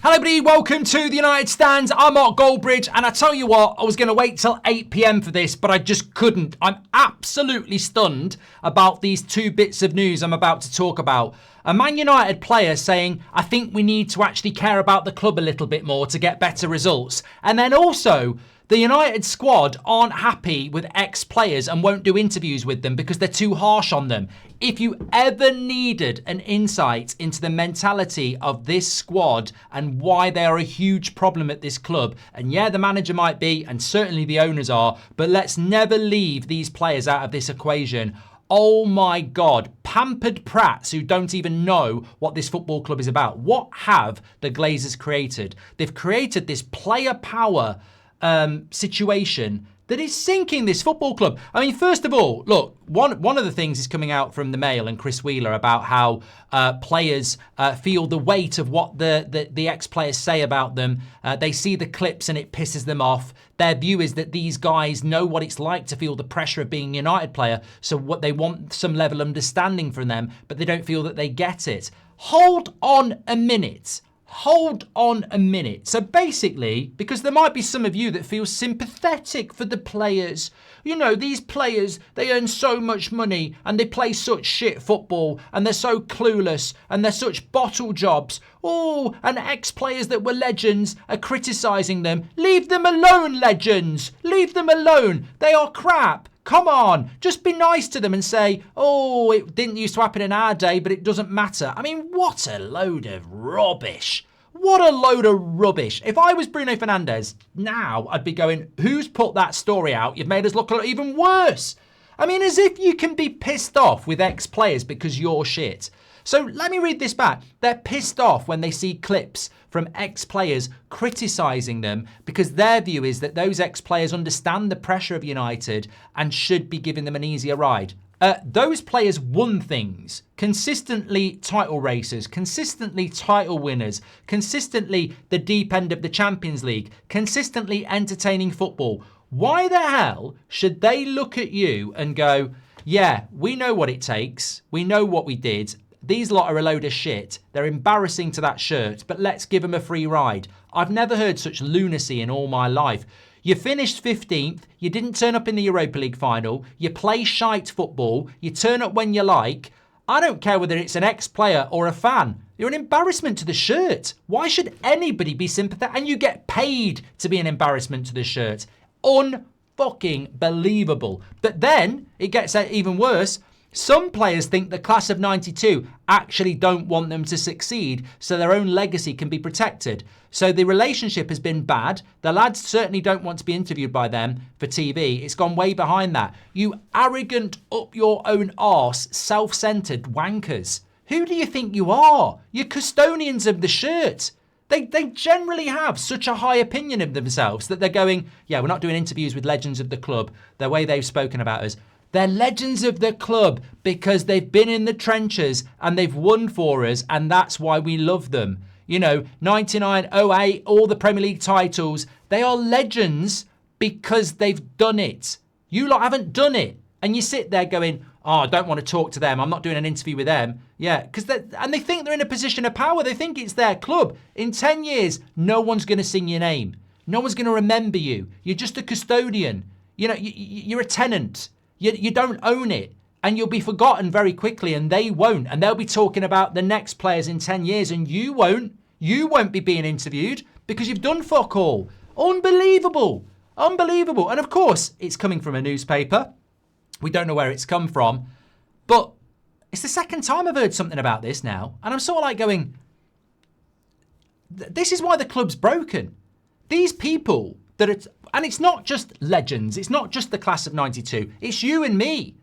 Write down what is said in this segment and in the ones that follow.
Hello everybody, welcome to the United Stands. I'm Mark Goldbridge, and I tell you what, I was going to wait till 8 p.m. for this, but I just couldn't. I'm absolutely stunned about these two bits of news I'm about to talk about. A Man United player saying, I think we need to actually care about the club a little bit more to get better results. And then also, the United squad aren't happy with ex-players and won't do interviews with them because they're too harsh on them. If you ever needed an insight into the mentality of this squad and why they are a huge problem at this club, and yeah, the manager might be, and certainly the owners are, but let's never leave these players out of this equation. Oh my God, pampered prats who don't even know what this football club is about. What have the Glazers created? They've created this player power situation that is sinking this football club. I mean, first of all, look, one of the things is coming out from the Mail and Chris Wheeler about how players feel the weight of what the ex-players say about them. They see the clips and it pisses them off. Their view is that these guys know what it's like to feel the pressure of being a United player, so what they want some level of understanding from them, but they don't feel that they get it. Hold on a minute. Hold on a minute. So basically, because there might be some of you that feel sympathetic for the players. You know, these players, they earn so much money and they play such shit football and they're so clueless and they're such bottle jobs. Oh, and ex-players that were legends are criticising them. Leave them alone, legends. Leave them alone. They are crap. Come on, just be nice to them and say, oh, it didn't used to happen in our day, but it doesn't matter. I mean, what a load of rubbish. What a load of rubbish. If I was Bruno Fernandes, now I'd be going, who's put that story out? You've made us look even worse. I mean, as if you can be pissed off with ex-players because you're shit. So let me read this back. They're pissed off when they see clips from ex-players criticising them because their view is that those ex-players understand the pressure of United and should be giving them an easier ride. Those players won things. Consistently title racers, consistently title winners, consistently the deep end of the Champions League, consistently entertaining football. Why the hell should they look at you and go, yeah, we know what it takes. We know what we did. These lot are a load of shit. They're embarrassing to that shirt, but let's give them a free ride. I've never heard such lunacy in all my life. You finished 15th, you didn't turn up in the Europa League final, you play shite football, you turn up when you like. I don't care whether it's an ex-player or a fan. You're an embarrassment to the shirt. Why should anybody be sympathetic? And you get paid to be an embarrassment to the shirt. Unfucking believable. But then, it gets even worse. Some players think the class of 92 actually don't want them to succeed so their own legacy can be protected. So the relationship has been bad. The lads certainly don't want to be interviewed by them for TV. It's gone way behind that. You arrogant, up your own arse, self-centered wankers. Who do you think you are? You're custodians of the shirt. They generally have such a high opinion of themselves that they're going, yeah, we're not doing interviews with legends of the club, the way they've spoken about us. They're legends of the club because they've been in the trenches and they've won for us, and that's why we love them. You know, 99, 08, all the Premier League titles, they are legends because they've done it. You lot haven't done it. And you sit there going, oh, I don't want to talk to them. I'm not doing an interview with them. Yeah, and they think they're in a position of power. They think it's their club. In 10 years, no one's going to sing your name. No one's going to remember you. You're just a custodian. You know, you're a tenant. You don't own it, and you'll be forgotten very quickly, and they won't. And they'll be talking about the next players in 10 years, and you won't. You won't be being interviewed because you've done fuck all. Unbelievable. Unbelievable. And of course, it's coming from a newspaper. We don't know where it's come from. But it's the second time I've heard something about this now. And I'm sort of like going, this is why the club's broken. These people that are... And it's not just legends. It's not just the class of 92. It's you and me.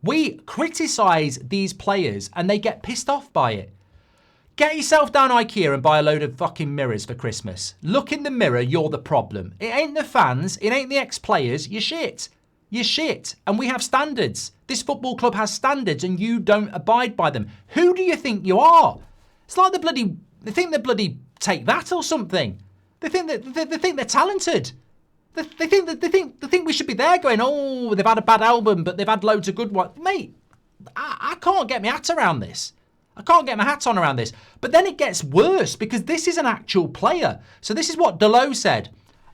We criticise these players and they get pissed off by it. Get yourself down IKEA and buy a load of fucking mirrors for Christmas. Look in the mirror, you're the problem. It ain't the fans. It ain't the ex-players. You're shit. You're shit. And we have standards. This football club has standards and you don't abide by them. Who do you think you are? It's like they think they bloody take that or something. They think they're talented. They think we should be there going, oh, they've had a bad album, but they've had loads of good ones. Mate, I can't get my hat around this. I can't get my hat on around this. But then it gets worse because this is an actual player. So this is what Dalot said.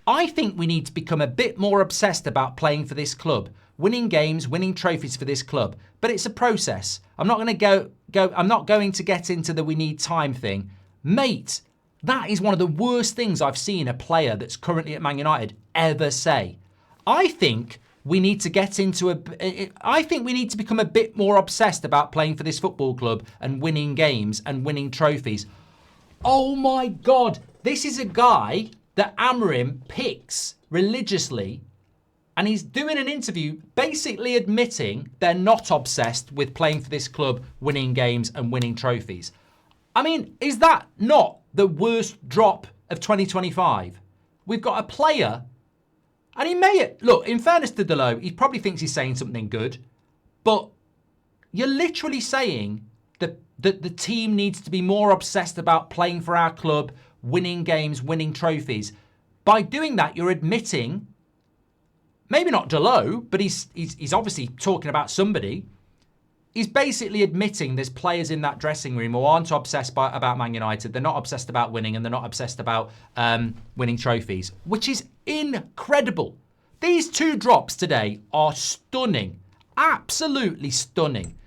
I think we need to become a bit more obsessed about playing for this club, winning games, winning trophies for this club. But it's a process. I'm not going to I'm not going to get into the we need time thing. Mate, that is one of the worst things I've seen a player that's currently at Man United ever say. I think we need to I think we need to become a bit more obsessed about playing for this football club and winning games and winning trophies. Oh my God. This is a guy that Amorim picks religiously, and he's doing an interview basically admitting they're not obsessed with playing for this club, winning games and winning trophies. I mean, is that not the worst drop of 2025? We've got a player, and he may, look, in fairness to Dalot, he probably thinks he's saying something good, but you're literally saying that the team needs to be more obsessed about playing for our club, winning games, winning trophies. By doing that, you're admitting, maybe not Dalot, but he's obviously talking about somebody. He's basically admitting there's players in that dressing room who aren't obsessed about Man United. They're not obsessed about winning, and they're not obsessed about winning trophies, which is incredible. These two drops today are stunning, absolutely stunning.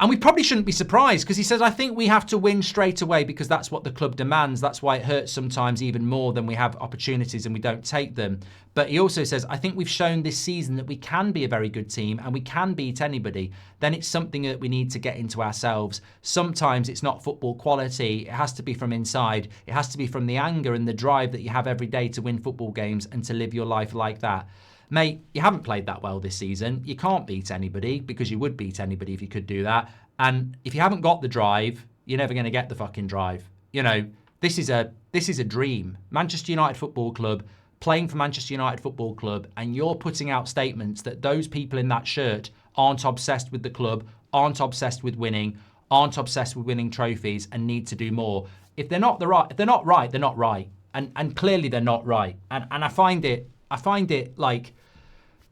And we probably shouldn't be surprised because he says, I think we have to win straight away because that's what the club demands. That's why it hurts sometimes even more than we have opportunities and we don't take them. But he also says, I think we've shown this season that we can be a very good team and we can beat anybody. Then it's something that we need to get into ourselves. Sometimes it's not football quality. It has to be from inside. It has to be from the anger and the drive that you have every day to win football games and to live your life like that. Mate, you haven't played that well this season. You can't beat anybody because you would beat anybody if you could do that. And if you haven't got the drive, you're never going to get the fucking drive. You know, this is a dream. Manchester United Football Club, playing for Manchester United Football Club, and you're putting out statements that those people in that shirt aren't obsessed with the club, aren't obsessed with winning, aren't obsessed with winning trophies, and need to do more. If they're not right, they're not right. And clearly they're not right. And I find it like,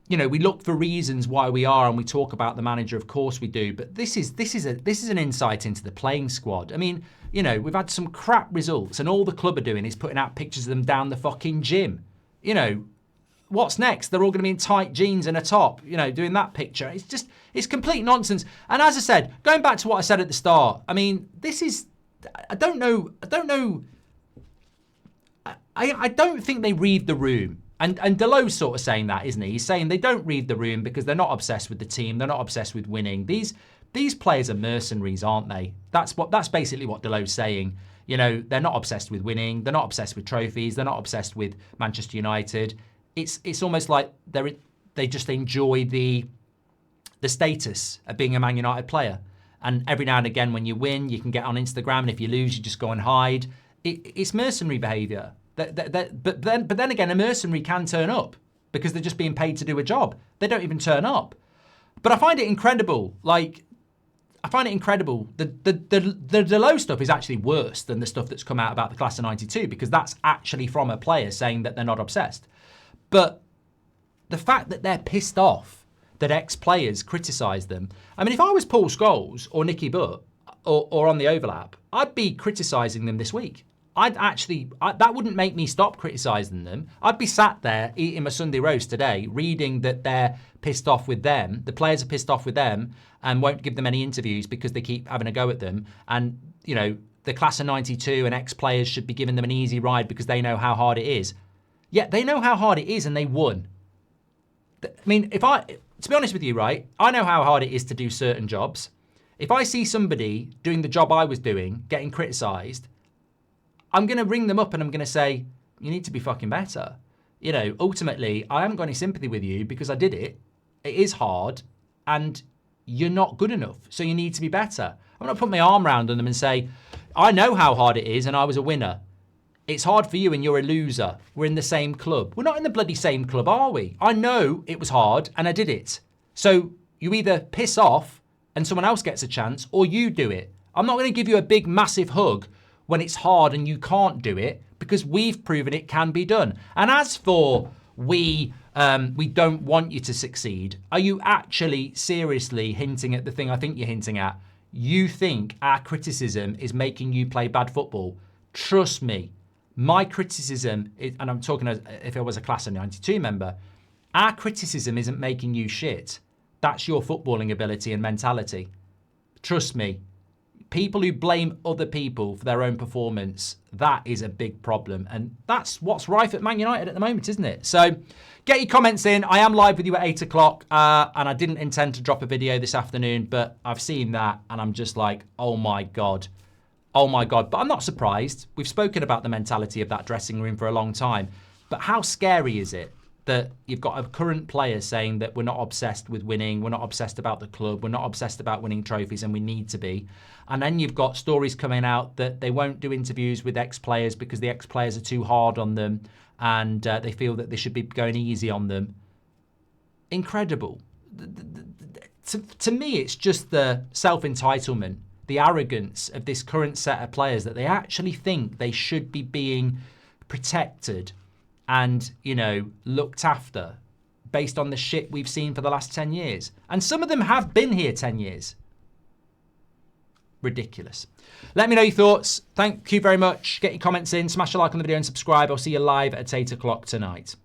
you know, we look for reasons why we are, and we talk about the manager, of course we do. But this is an insight into the playing squad. I mean, you know, we've had some crap results, and all the club are doing is putting out pictures of them down the fucking gym. You know, what's next? They're all going to be in tight jeans and a top, you know, doing that picture. It's complete nonsense. And as I said, going back to what I said at the start, I mean, I don't think they read the room. And Dalot's sort of saying that, isn't he? He's saying they don't read the room because they're not obsessed with the team. They're not obsessed with winning. These players are mercenaries, aren't they? That's basically what Dalot's saying. You know, they're not obsessed with winning. They're not obsessed with trophies. They're not obsessed with Manchester United. It's almost like they just enjoy the status of being a Man United player. And every now and again, when you win, you can get on Instagram, and if you lose, you just go and hide. It's mercenary behaviour. But then again, a mercenary can turn up because they're just being paid to do a job. They don't even turn up. But I find it incredible. The Dalot stuff is actually worse than the stuff that's come out about the class of 92 because that's actually from a player saying that they're not obsessed. But the fact that they're pissed off that ex-players criticise them. I mean, if I was Paul Scholes or Nicky Butt or on the overlap, I'd be criticising them this week. That wouldn't make me stop criticising them. I'd be sat there eating my Sunday roast today, reading that they're pissed off with them. The players are pissed off with them and won't give them any interviews because they keep having a go at them. And, you know, the class of 92 and ex-players should be giving them an easy ride because they know how hard it is. Yeah, they know how hard it is and they won. I mean, to be honest with you, right, I know how hard it is to do certain jobs. If I see somebody doing the job I was doing, getting criticised, I'm going to ring them up and I'm going to say, you need to be fucking better. You know, ultimately, I haven't got any sympathy with you because I did it. It is hard and you're not good enough. So you need to be better. I'm not put my arm around them and say, I know how hard it is and I was a winner. It's hard for you and you're a loser. We're in the same club. We're not in the bloody same club, are we? I know it was hard and I did it. So you either piss off and someone else gets a chance or you do it. I'm not going to give you a big, massive hug when it's hard and you can't do it because we've proven it can be done. And as for we don't want you to succeed, are you actually seriously hinting at the thing I think you're hinting at? you think our criticism is making you play bad football, trust me, my criticism, and I'm talking as if I was a class of 92 member, our criticism isn't making you shit. That's your footballing ability and mentality. Trust me, people who blame other people for their own performance, that is a big problem. And that's what's rife at Man United at the moment, isn't it? So get your comments in. I am live with you at 8 o'clock, and I didn't intend to drop a video this afternoon, but I've seen that, and I'm just like, oh my God. Oh my God. But I'm not surprised. We've spoken about the mentality of that dressing room for a long time. But how scary is it that you've got a current player saying that we're not obsessed with winning, we're not obsessed about the club, we're not obsessed about winning trophies, and we need to be. And then you've got stories coming out that they won't do interviews with ex-players because the ex-players are too hard on them, and they feel that they should be going easy on them. Incredible. To me, it's just the self-entitlement, the arrogance of this current set of players that they actually think they should be being protected and, you know, looked after based on the shit we've seen for the last 10 years. And some of them have been here 10 years. Ridiculous. Let me know your thoughts. Thank you very much. Get your comments in, smash a like on the video and subscribe. I'll see you live at 8 o'clock tonight.